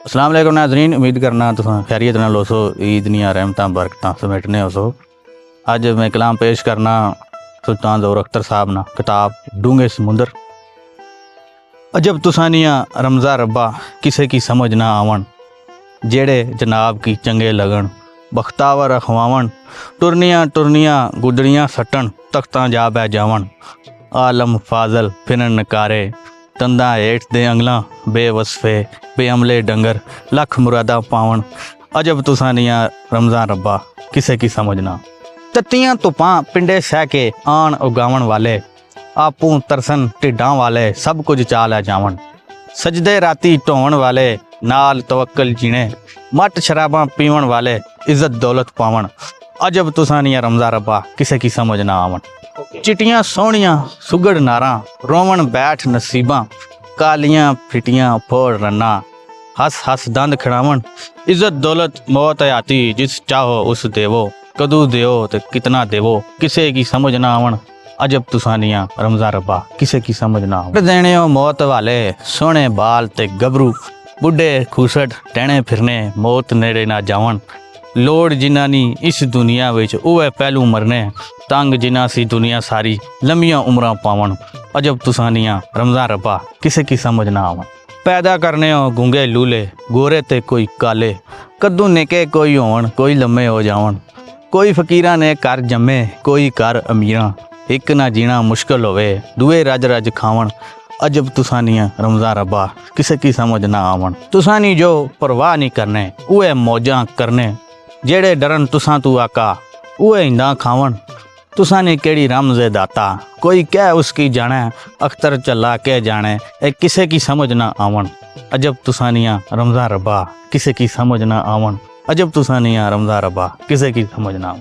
अस्सलाम वालेकुम नाज़रीन, उम्मीद करना तुस खैरियत नाल होसो, ईद दियां रहमतां बरकतां समेटने होसो। अज मैं कलाम पेश करना सुल्तान ज़ोहर अख्तर साहब ना किताब डूंगे समुंदर। अजब तुसानियाँ रमज़ा रब्बा किसे की समझ ना आवन, जेड़े जनाब की चंगे लगन बख्तावर अखवावन। टुरनियाँ टुरनियाँ गुदड़ियाँ सट्टन तख्तां जा बै जावन। आलम फाजल फिरन नकारे तंदा हेठ दे अंगलां बेवसफे बेअमले डंगर लख मुरादा पावन। अजब तुसानियाँ रमज़ान रब्बा किसे की समझ ना। तत्तियाँ तुपां पिंडे सह के आन उगावन वाले, आपू तरसन ढिड्डां वाले सब कुछ चा लै जावन। सजदे राती ढोवन वाले नाल तवक्कल जीने, मट शराबां पीवन वाले इज्जत दौलत पावन। अजब तुसानियाँ रमज़ा रब्बा किसे की समझ ना आवन। चिटियाँ सोहणियाँ सुगड़ नारां रोवन बैठ नसीबां, कालियाँ फिटियाँ फोड़ रन्ना हस हस दंद खिड़ावन। इज्जत दौलत मौत हयाती जिस चाहो उस देवो, कदू देओ ते कितना देवो किसे की समझ ना आवन। अजब तुसानियाँ रमज़ा रब्बा किसे की समझ ना आवन। देने मौत वाले सोहणे बाल ते गबरू, बुढ़े खुसट टहने फिरने मौत नेड़े ना जावन। लोड़ जिन्ना नी इस दुनिया विच उवे पहलू मरने, तंग जिन्ना सी दुनिया सारी लम्मियां उमरां पावन। अजब तुसानियाँ रमज़ान रब्बा किसे की समझ ना आवन। पैदा करने हो गूंगे लूले गोरे ते कोई काले, कद्दू निके कोई होवन कोई लम्मे हो जावन। कोई फकीरां ने कर जम्मे कोई कर अमीरां, एक ना जीना मुश्किल होवे दुए रज रज खावन। अजब तुसानियाँ रमज़ान रब्बा किसे की समझ ना आवन। तुसानी जो परवाह नहीं करने उए मौजां करने, जेड़े डरन तुसां तू आका उए इंदा खावन। तुसानी केड़ी रमज़े दाता कोई कह उसकी जाने, अख्तर चला कह जाने ए किसे की समझ ना आवन। अजब तुसानियाँ रमज़ान रब्बा किसे की समझ ना आवन। अजब तुसानियाँ रमज़ान रब्बा किसे की समझ ना आवन।